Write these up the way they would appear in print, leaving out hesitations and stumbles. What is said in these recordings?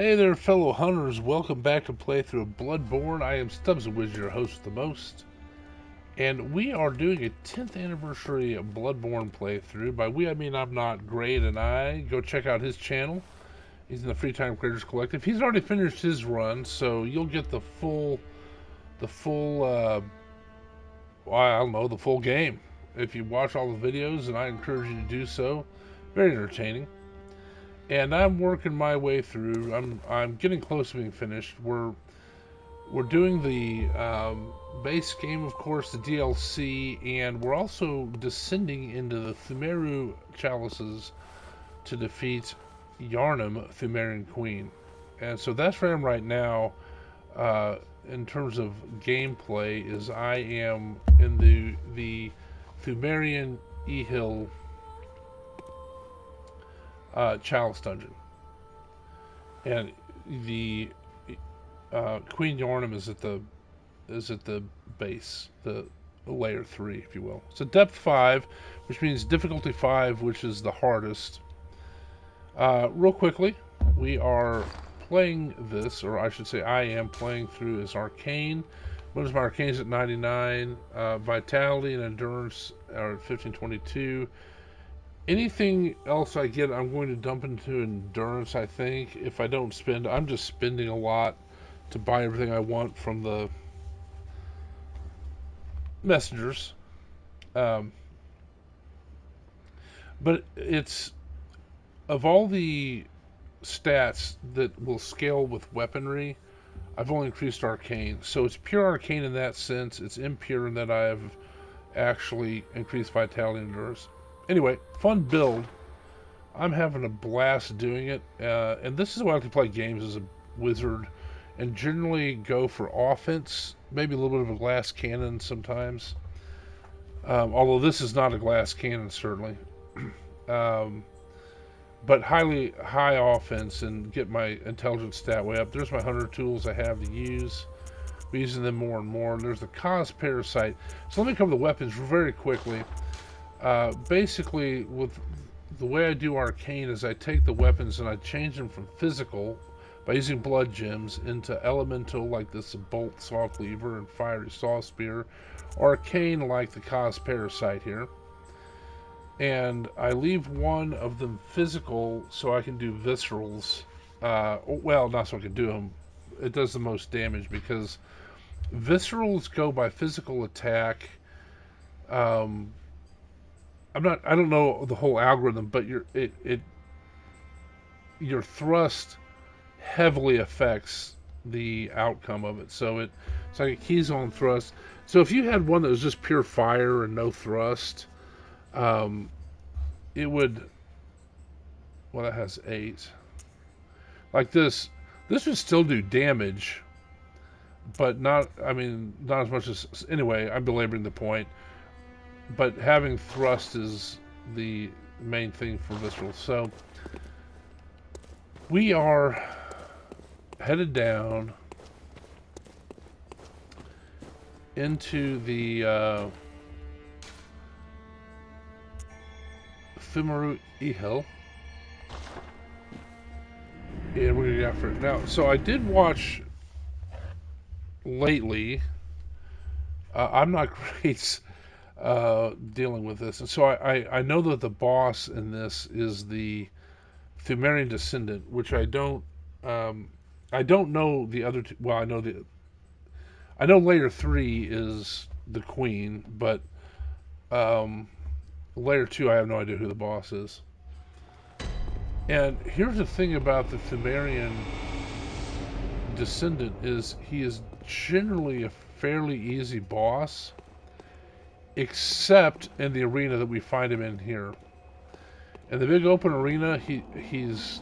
Hey there, fellow hunters. Welcome back to playthrough of Bloodborne. I am Stubbs the Wizard, your host with the most. And we are doing a 10th anniversary of Bloodborne playthrough. By we, I mean I'm not great, and I. Go check out his channel. He's in the Free Time Creators Collective. He's already finished his run, so you'll get I don't know, the full game. If you watch all the videos, and I encourage you to do so. Very entertaining. And I'm working my way through. I'm getting close to being finished. We're doing the base game, of course, the DLC, and we're also descending into the Pthumeru chalices to defeat Yharnam, Pthumerian Queen. And so that's where I am right now. In terms of gameplay, is I am in the Pthumerian Ihyll chalice dungeon, and the Queen Yharnam is at the base, the layer 3, if you will. So depth 5, which means difficulty 5, which is the hardest. Real quickly, we are playing this, or I should say I am playing through as Arcane. Notice my Arcane is at 99, Vitality and Endurance are at 1522. Anything else I get, I'm going to dump into Endurance, I think. If I don't spend, I'm just spending a lot to buy everything I want from the messengers. Um, but it's, of all the stats that will scale with weaponry, I've only increased Arcane. So it's pure Arcane in that sense. It's impure in that I've actually increased Vitality and Endurance. Anyway, fun build. I'm having a blast doing it. And this is why I like to play games as a wizard and generally go for offense, maybe a little bit of a glass cannon sometimes. Although this is not a glass cannon, certainly. But high offense and get my intelligence stat way up. There's my hunter tools I have to use. We're using them more and more. And there's the cause parasite. So let me cover the weapons very quickly. Basically, with the way I do Arcane is I take the weapons and I change them from physical by using blood gems into elemental, like this bolt saw cleaver and fiery saw spear, or Arcane like the cause parasite here. And I leave one of them physical so I can do viscerals. Well, not so I can do them. It does the most damage because viscerals go by physical attack. I don't know the whole algorithm, but your thrust heavily affects the outcome of it. So it's like a keys on thrust. So if you had one that was just pure fire and no thrust, it would. Well, that has 8. Like this would still do damage, but not. I mean, not as much as. Anyway, I'm belaboring the point. But having thrust is the main thing for visceral. So we are headed down into the Pthumeru Ihyll, and we're gonna go after it now. So I did watch lately. I'm not great dealing with this, and so I know that the boss in this is the Pthumerian descendant, which I don't know the other two. Well, I know layer 3 is the queen, but layer 2 I have no idea who the boss is. And here's the thing about the Pthumerian descendant is he is generally a fairly easy boss, except in the arena that we find him in here. In the big open arena, he's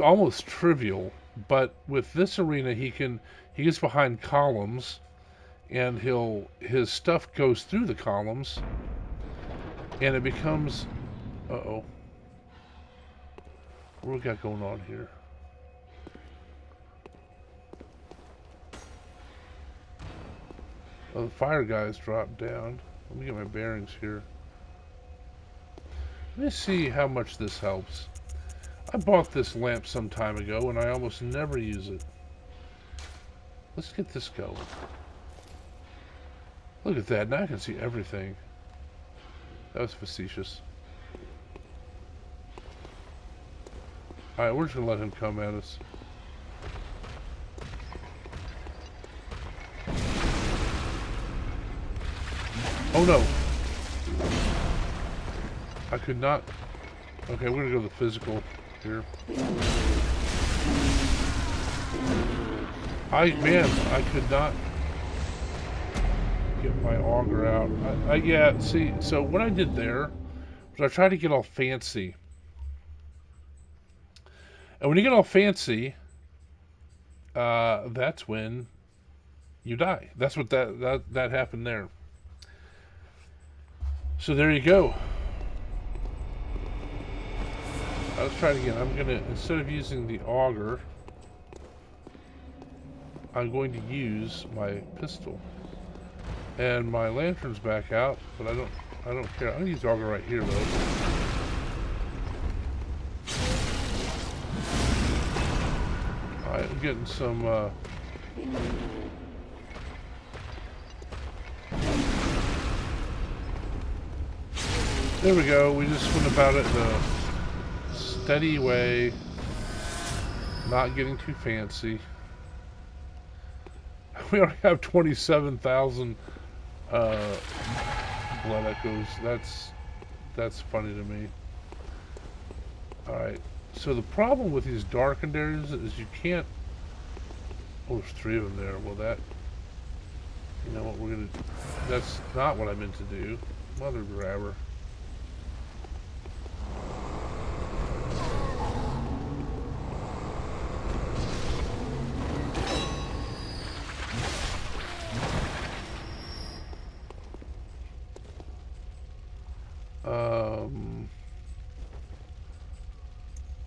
almost trivial, but with this arena he gets behind columns, and his stuff goes through the columns, and it becomes what do we got going on here? Oh, the fire guys dropped down. Let me get my bearings here. Let me see how much this helps. I bought this lamp some time ago and I almost never use it. Let's get this going. Look at that. Now I can see everything. That was facetious. Alright, we're just going to let him come at us. Oh no! I could not... Okay, we're going to go to the physical here. Man, I could not get my auger out. Yeah, see, so what I did there was I tried to get all fancy. And when you get all fancy, that's when you die. That's what that happened there. So there you go. Let's try it again. I'm gonna, instead of using the auger, I'm going to use my pistol. And my lantern's back out, but I don't care. I'm gonna use the auger right here though. Alright, I'm getting some there we go. We just went about it in a steady way, not getting too fancy. We already have 27,000 blood echoes. That's funny to me. Alright, so the problem with these darkened areas is you can't... Oh, there's 3 of them there. Well, that... You know what, we're gonna... That's not what I meant to do. Mother grabber.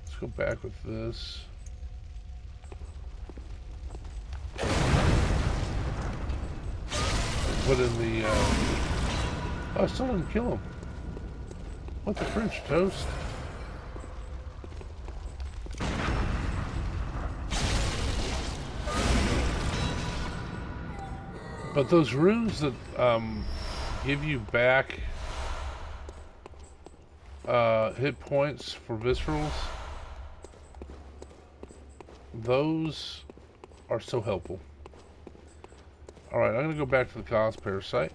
Let's go back with this. Put in the, oh, I still didn't kill him. What the French toast? But those runes that, give you back hit points for viscerals, those are so helpful. Alright, I'm gonna go back to the cause parasite.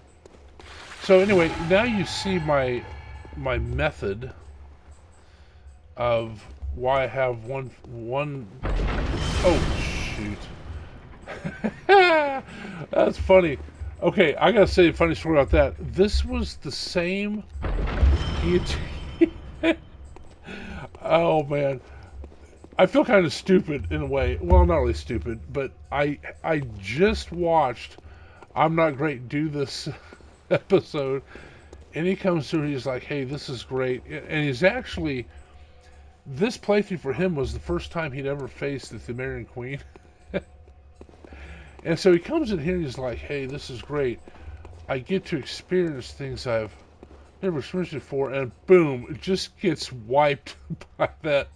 So anyway, now you see my method of why I have one oh shoot. That's funny. Okay, I gotta say a funny story about that. This was the same guillotine. Oh man, I feel kind of stupid in a way. Well, not really stupid, but I just watched I'm Not Great do this episode, and he comes through and he's like, hey, this is great. And he's actually, this playthrough for him was the first time he'd ever faced the Pthumerian Queen. And so he comes in here and he's like, hey, this is great. I get to experience things I've never experienced before, and boom, it just gets wiped by that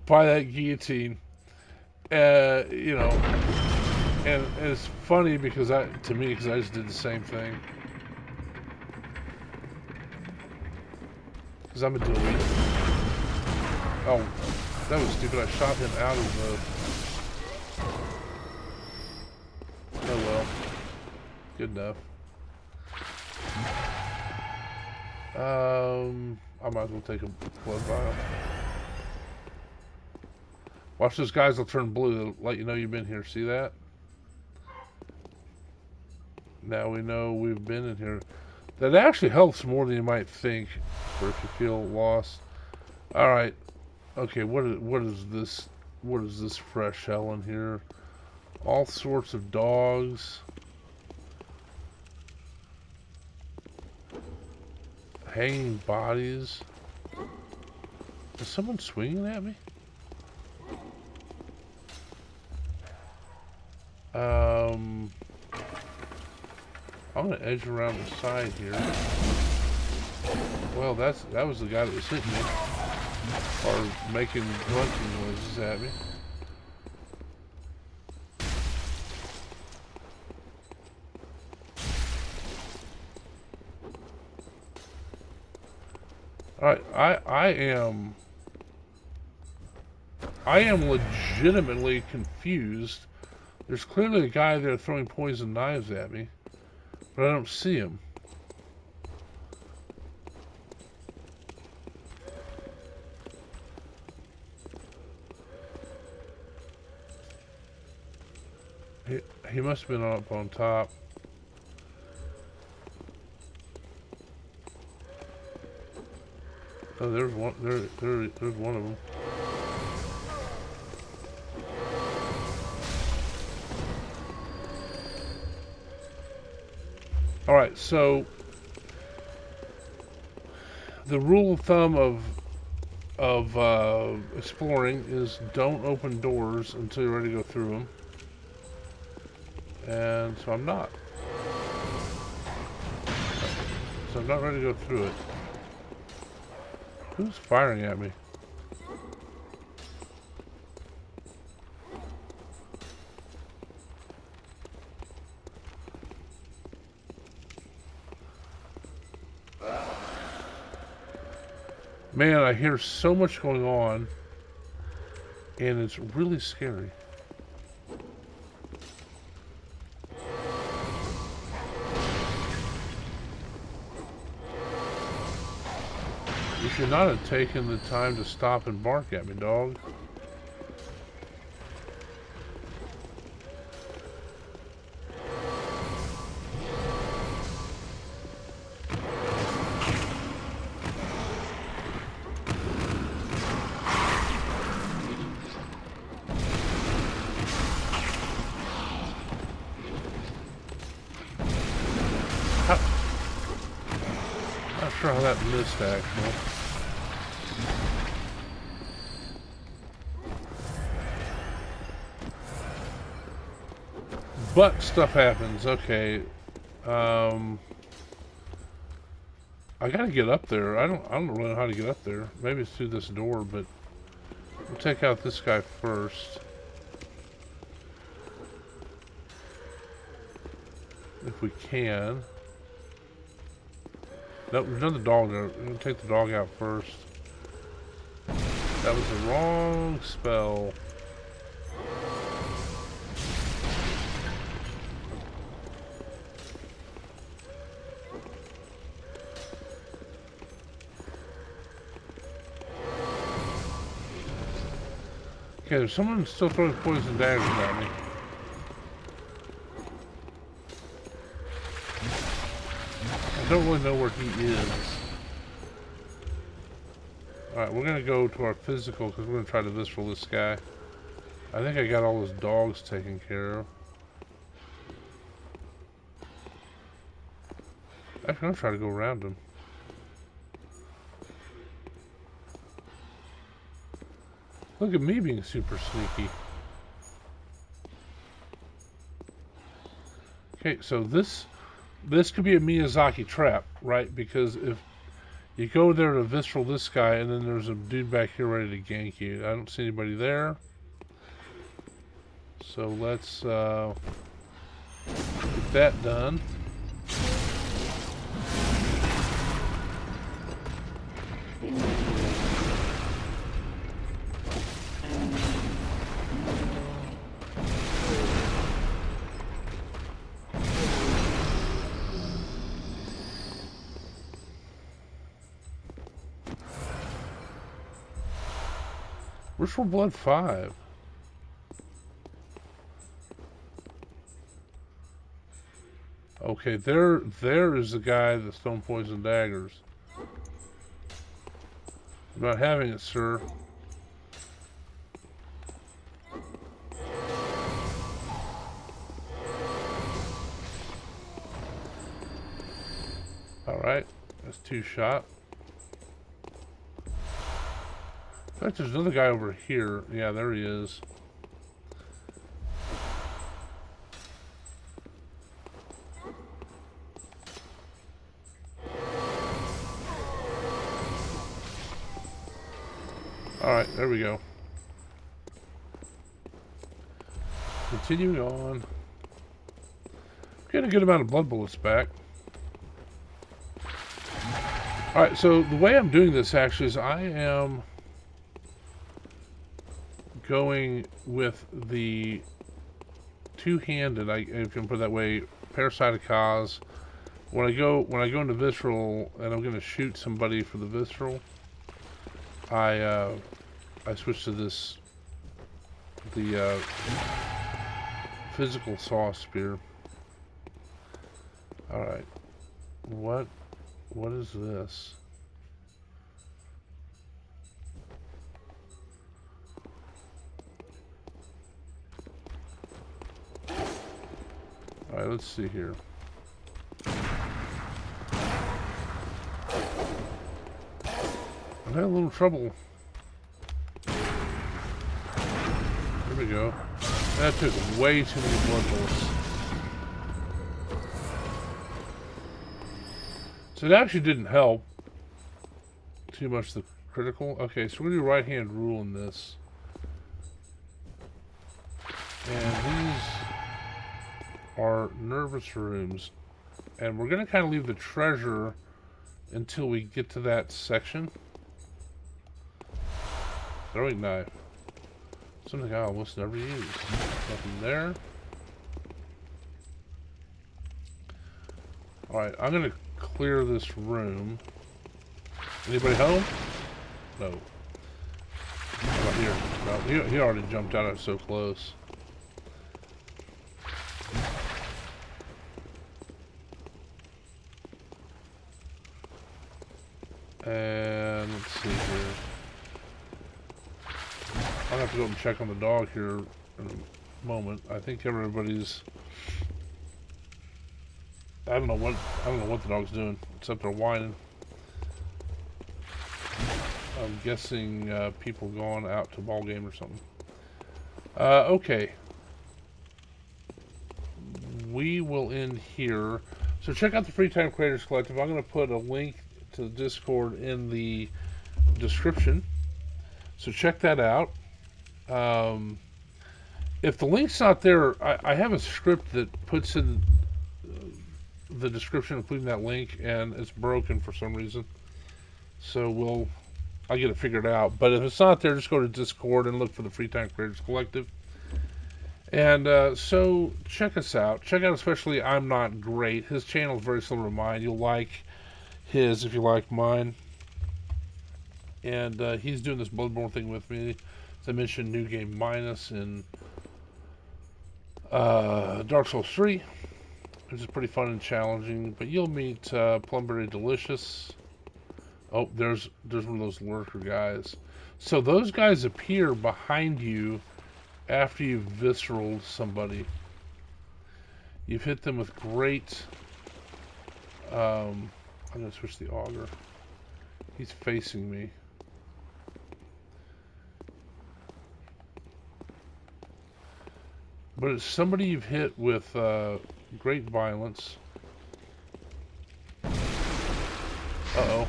guillotine. You know, and it's funny because to me, because I just did the same thing. Because I'm a delete. Oh, that was stupid. I shot him out of the... Oh well. Good enough. I might as well take a blood vial. Watch those guys, they'll turn blue. They'll let you know you've been here. See that? Now we know we've been in here. That actually helps more than you might think for if you feel lost. Alright. Okay, what is this? What is this fresh hell in here? All sorts of dogs. Hanging bodies. Is someone swinging at me? I'm gonna edge around the side here. Well, that was the guy that was hitting me. Or making grunting noises at me. Alright, I am legitimately confused. There's clearly a guy there throwing poison knives at me, but I don't see him. He must have been up on top. Oh, there's one. There's one of them. All right. So the rule of thumb of exploring is don't open doors until you're ready to go through them. And so I'm not. So I'm not ready to go through it. Who's firing at me? Man, I hear so much going on, and it's really scary. You should not have taken the time to stop and bark at me, dog. Not sure how that missed, actually. But stuff happens. Okay. I gotta get up there. I don't really know how to get up there. Maybe it's through this door, but we'll take out this guy first. If we can. Nope, there's another dog there. We're gonna take the dog out first. That was the wrong spell. Okay, there's someone still throwing poison daggers at me. I don't really know where he is. Alright, we're gonna go to our physical because we're gonna try to visceral this guy. I think I got all his dogs taken care of. Actually, I'm gonna try to go around him. Look at me being super sneaky. Okay, so this could be a Miyazaki trap, right? Because if you go there to visceral this guy, and then there's a dude back here ready to gank you. I don't see anybody there. So let's get that done. Where's for blood 5? Okay, there is the guy that's throwing poison daggers. I'm not having it, sir. Alright, that's 2 shot. In fact, there's another guy over here. Yeah, there he is. Alright, there we go. Continuing on. Getting a good amount of blood bullets back. Alright, so the way I'm doing this actually is I am going with the two-handed, if you can put it that way, parasitic cause. When I go into visceral and I'm going to shoot somebody for the visceral, I switch to this, the physical saw spear. Alright. What is this? Alright, let's see here. I'm having a little trouble. There we go. That took way too many blood bullets. So it actually didn't help too much the critical. Okay, so we're going to do right hand rule in this. And these are nervous rooms. And we're going to kind of leave the treasure until we get to that section. Throwing knife. Something I almost never use. Nothing there. Alright, I'm going to clear this room. Anybody home? No. How about here? No, he already jumped out. I was so close. And let's see here. I'll have to go and check on the dog here in a moment. I think everybody's. I don't know what the dog's doing except they're whining. I'm guessing people going out to ball game or something. Okay. We will end here. So check out the Free Time Creators Collective. I'm going to put a link to the Discord in the description. So check that out. If the link's not there, I have a script that puts in the description, including that link, and it's broken for some reason. So I'll get it figured out. But if it's not there, just go to Discord and look for the Free Time Creators Collective. And so check us out. Check out especially I'm Not Great. His channel is very similar to mine. You'll like his if you like mine. And he's doing this Bloodborne thing with me. As I mentioned, New Game Minus in Dark Souls 3, which is pretty fun and challenging. But you'll meet Plumberry Delicious. Oh, there's one of those lurker guys. So those guys appear behind you after you've visceraled somebody. You've hit them with great... I'm going to switch the auger. He's facing me. But it's somebody you've hit with great violence. Uh-oh.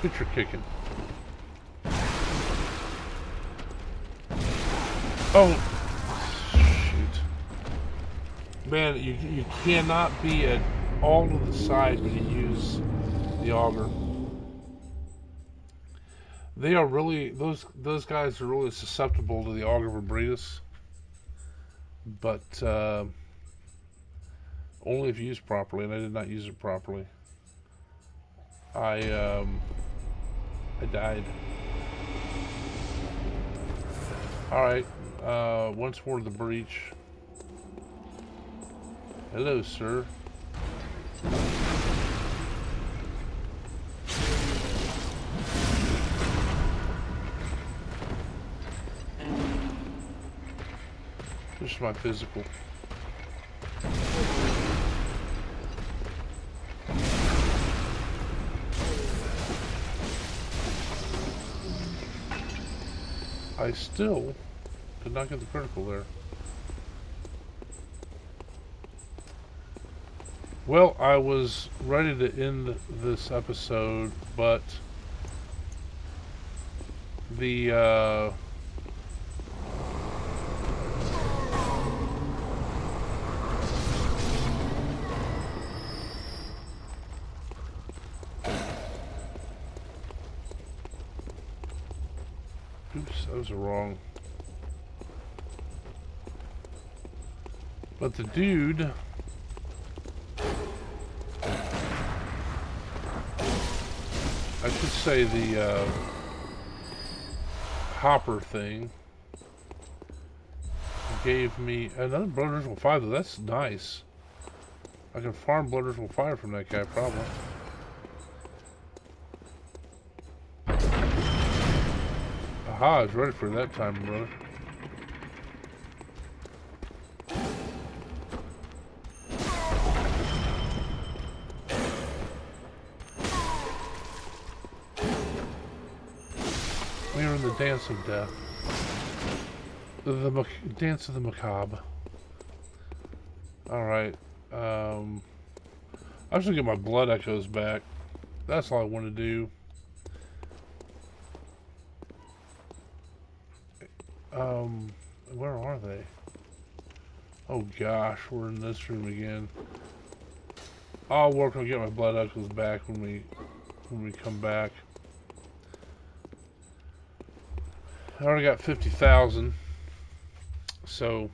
Picture kicking. Oh, shoot. Man, you cannot be at all to the side when you use the auger. They are really, those guys are really susceptible to the auger vibridis. But only if used properly, and I did not use it properly. I died. Alright, once more to the breach. Hello, sir. This is my physical. I still did not get the critical there. Well, I was ready to end this episode, but the oops, that was wrong. But the dude I should say the hopper thing gave me another Blood Ritual 5, though. That's nice. I can farm Blood Ritual 5 from that guy, probably. Aha, I was ready for that time, brother. We are in the dance of death. The dance of the macabre. Alright. I'm just gonna get my blood echoes back. That's all I want to do. Where are they? Oh gosh, we're in this room again. I'll work on getting my blood echoes back when we come back. I already got 50,000. So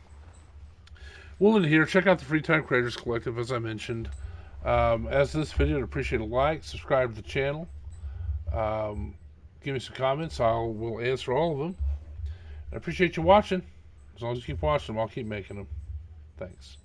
we'll end here. Check out the Free Time Creators Collective, as I mentioned. As this video, I'd appreciate a like, subscribe to the channel. Give me some comments. We'll answer all of them. I appreciate you watching. As long as you keep watching them, I'll keep making them. Thanks.